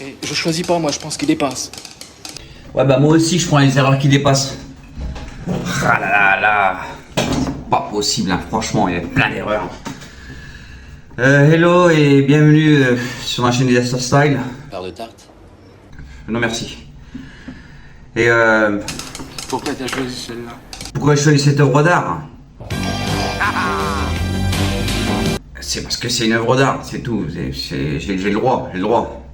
Et je choisis pas, moi, je pense qu'il dépasse. Ouais, bah moi aussi, je prends les erreurs qui dépassent. Ah là là là. C'est pas possible, hein. Franchement, il y a plein d'erreurs. Hello et bienvenue sur la chaîne Disaster Style. Part de tarte. Non, merci. Et Pourquoi t'as choisi celle-là? pourquoi je choisis cette œuvre d'art? C'est parce que c'est une œuvre d'art, c'est tout. J'ai le droit, j'ai le droit.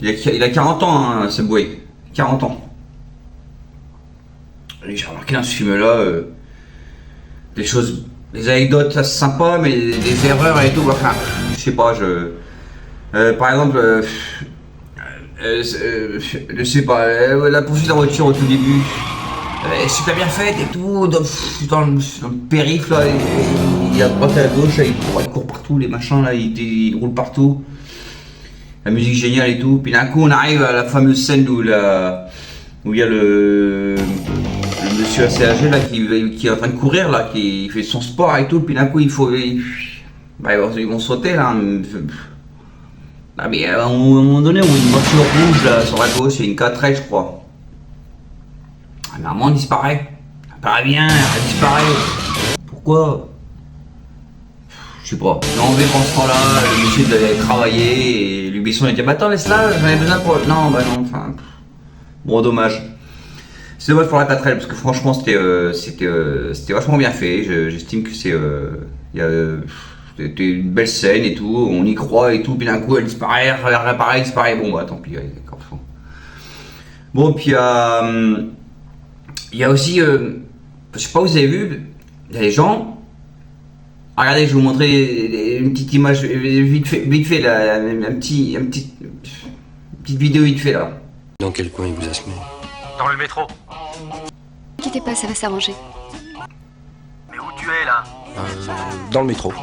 Il a 40 ans, hein, ce bouet. 40 ans. Et j'ai remarqué dans ce film-là des choses, des anecdotes assez sympas, mais des erreurs et tout. Enfin, je sais pas, par exemple, je sais pas, la poursuite en voiture au tout début, elle est super bien faite et tout, dans le périph' là, il y a à droite et à gauche, là, il court partout, les machins là, il roule partout. La musique géniale et tout, puis d'un coup on arrive à la fameuse scène où il y a le monsieur assez âgé là qui est en train de courir là, qui fait son sport et tout, puis d'un coup ils vont sauter là. Ah mais à un moment donné on voit une voiture rouge là sur la gauche, c'est une 4L je crois. Ah mais à un moment elle disparaît. Elle apparaît bien, elle disparaît. Pourquoi? Je sais pas. J'ai enlevé pendant ce temps-là, le monsieur devait travailler et Lubisson il a dit bah attends laisse-la, j'en ai besoin pour. Non bah non, enfin. Bon dommage. C'est dommage pour la 4L parce que franchement c'était vachement bien fait. J'estime que c'était une belle scène et tout, on y croit et tout, puis d'un coup elle disparaît, elle réapparaît, elle disparaît, bon bah tant pis, allez, d'accord. Bon puis il y a aussi, je sais pas vous avez vu, il y a des gens. Regardez, je vais vous montrer une petite image vite fait là, une petite vidéo vite fait là. Dans quel coin il vous a semé? Dans le métro. Ne quittez pas, ça va s'arranger. Mais où tu es là? Dans le métro.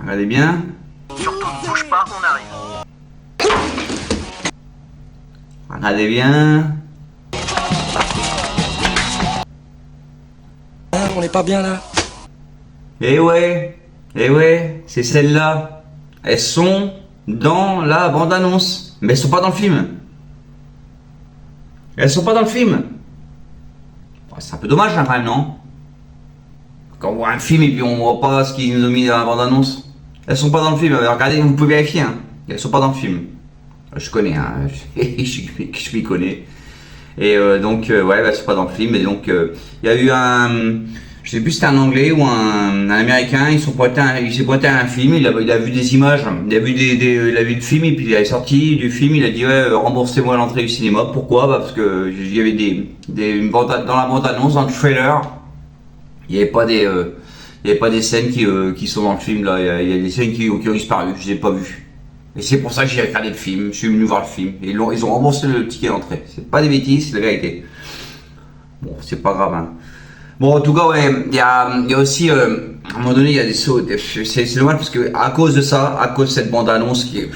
Regardez bien. Surtout ne bouge pas, on arrive. Regardez bien. Ah, on n'est pas bien là. Eh ouais, c'est celles-là. Elles sont dans la bande-annonce. Mais elles sont pas dans le film. Elles sont pas dans le film. C'est un peu dommage hein, quand même, non? Quand on voit un film et puis on voit pas ce qu'ils nous ont mis dans la bande-annonce. Elles sont pas dans le film. Alors, regardez, vous pouvez vérifier. Hein. Elles sont pas dans le film. Je connais, hein. je m'y connais. Et donc, ouais, elles sont pas dans le film. Et donc, il y a eu un... Je sais plus si c'était un anglais ou un américain, il s'est pointé à un film, il a vu des images, il a vu le film et puis il est sorti du film, il a dit ouais, remboursez-moi l'entrée du cinéma. Pourquoi? Bah parce que il y avait dans la bande-annonce, dans le trailer, il n'y avait pas des scènes qui sont dans le film là, il y a des scènes qui ont disparu, je les ai pas vues. Et c'est pour ça que j'ai regardé le film, je suis venu voir le film. Et ils ont remboursé le ticket d'entrée. C'est pas des bêtises, c'est la vérité. Bon, c'est pas grave hein. Bon, en tout cas, ouais, il y a aussi, à un moment donné, il y a des sauts, c'est dommage parce que, à cause de ça, à cause de cette bande-annonce il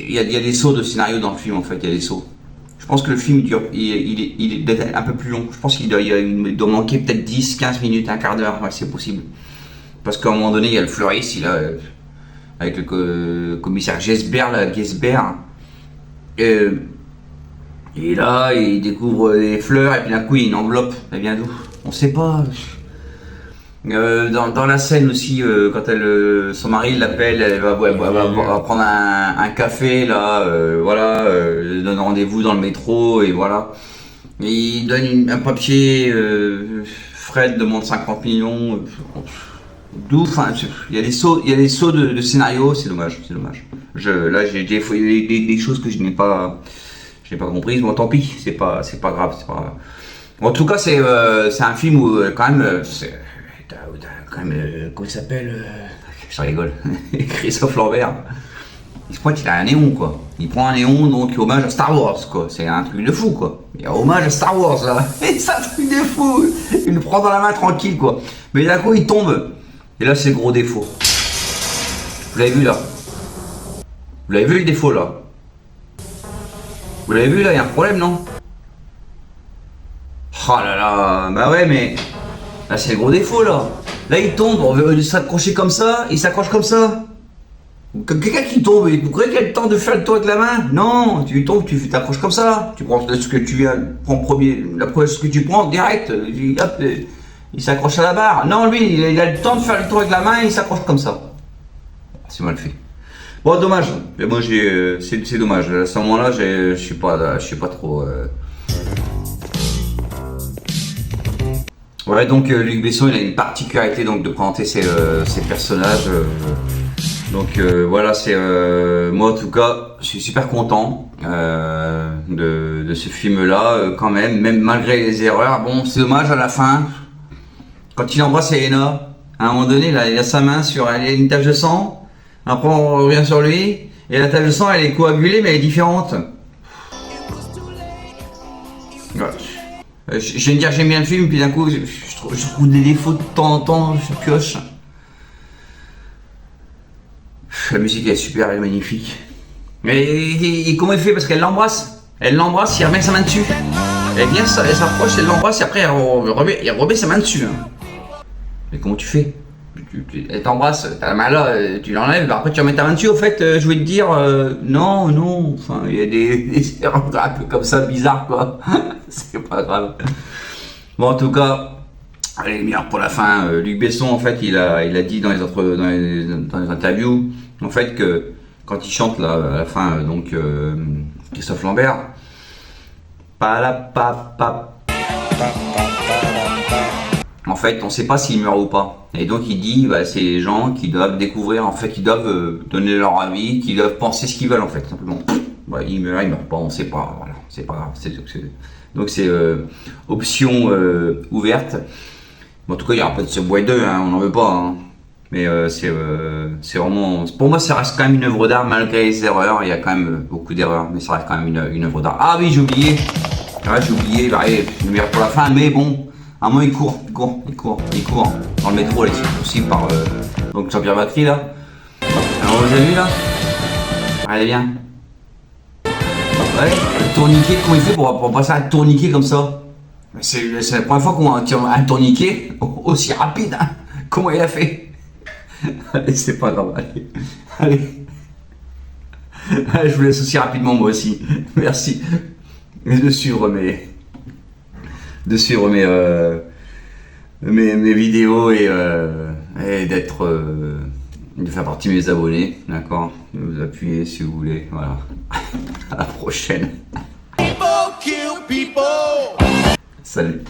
y a des sauts de scénario dans le film, en fait, il y a des sauts. Je pense que le film il est un peu plus long. Je pense qu'il doit manquer peut-être 10, 15 minutes, un quart d'heure, ouais, c'est possible. Parce qu'à un moment donné, il y a le fleuriste, avec le commissaire Gesbert, et là, il découvre des fleurs, et puis d'un coup, il y a une enveloppe, elle vient d'où? On sait pas. Dans la scène aussi, quand son mari l'appelle, elle va prendre un café, là, voilà, elle donne rendez-vous dans le métro, et voilà. Et il donne un papier, Fred demande 50 millions, d'où, enfin, il y a des sauts de scénario, c'est dommage. Là, j'ai des choses que je n'ai pas comprises, bon tant pis, c'est pas grave. En tout cas, c'est un film où quand même, comment il s'appelle, je rigole, Christophe Lambert. Il se pointe, il a un néon quoi. Il prend un néon donc hommage à Star Wars quoi. C'est un truc de fou quoi. Il y a hommage à Star Wars là. C'est un truc de fou. Il le prend dans la main tranquille quoi. Mais d'un coup il tombe. Et là c'est le gros défaut. Vous l'avez vu là? Vous l'avez vu le défaut là? Vous l'avez vu là, il y a un problème non? Oh là là, bah ouais mais là c'est le gros défaut là. Là il tombe, on veut s'accrocher comme ça, il s'accroche comme ça. Quelqu'un qui tombe, il pourrait qu'il ait le temps de faire le tour avec la main. Non, tu tombes, tu t'accroches comme ça. Tu prends ce que tu viens, prends premier, la première chose que tu prends, direct, hop, il s'accroche à la barre. Non, lui, il a le temps de faire le tour avec la main, il s'accroche comme ça. C'est mal fait. Bon, dommage. Mais moi, c'est dommage. À ce moment-là, je suis pas trop. Ouais, donc Luc Besson, il a une particularité donc de présenter ses personnages. Donc voilà, c'est moi en tout cas, je suis super content de ce film-là quand même malgré les erreurs. Bon, c'est dommage à la fin, quand il embrasse Elena, à un moment donné, là, il a sa main sur, elle a une tache de sang. Après, on revient sur lui et la tache de sang, elle est coagulée, mais elle est différente. Ouais. Je viens de dire j'aime bien le film, puis d'un coup, je trouve des défauts de temps en temps, je pioche. La musique est super, elle est magnifique. Et comment il fait? Parce qu'elle l'embrasse. Elle l'embrasse, il remet sa main dessus. Elle vient, elle s'approche, elle l'embrasse et après il remet sa main dessus. Hein. Mais comment tu fais? Elle t'embrasse, t'as la main là, tu l'enlèves, après tu remets ta main dessus. Au fait, je voulais te dire, non, enfin, il y a des erreurs un peu comme ça, bizarres quoi. C'est pas grave. Bon, en tout cas, allez, bien pour la fin, Luc Besson, en fait, il a dit dans les interviews, en fait, que quand il chante là, à la fin, donc Christophe Lambert, en fait, on sait pas s'il meurt ou pas. Et donc il dit, bah, c'est les gens qui doivent découvrir, en fait, qui doivent donner leur avis, qui doivent penser ce qu'ils veulent, en fait, simplement. Bah, il meurt pas, on sait pas, voilà, c'est pas grave. Donc c'est option ouverte. Bon, en tout cas, il n'y aura pas de Subway 2, hein, on n'en veut pas. Hein. Mais c'est vraiment... Pour moi, ça reste quand même une œuvre d'art, malgré les erreurs. Il y a quand même beaucoup d'erreurs, mais ça reste quand même une œuvre d'art. Ah oui, j'ai oublié. Ah, j'ai oublié, bah, le meilleur pour la fin, mais bon... À un moment, il court dans le métro, là, il se poursuit par donc Jean-Pierre Bacri, là. Alors, vous avez vu, là? Allez, viens. Ouais, le tourniquet, comment il fait pour passer un tourniquet comme ça? C'est la première fois qu'on a un tourniquet aussi rapide, hein. Comment il a fait? Allez, c'est pas grave, allez. Allez, je vous laisse aussi rapidement, moi aussi. Merci de suivre mes vidéos et de faire partie de mes abonnés, d'accord? Vous appuyez si vous voulez, voilà. À la prochaine. Salut.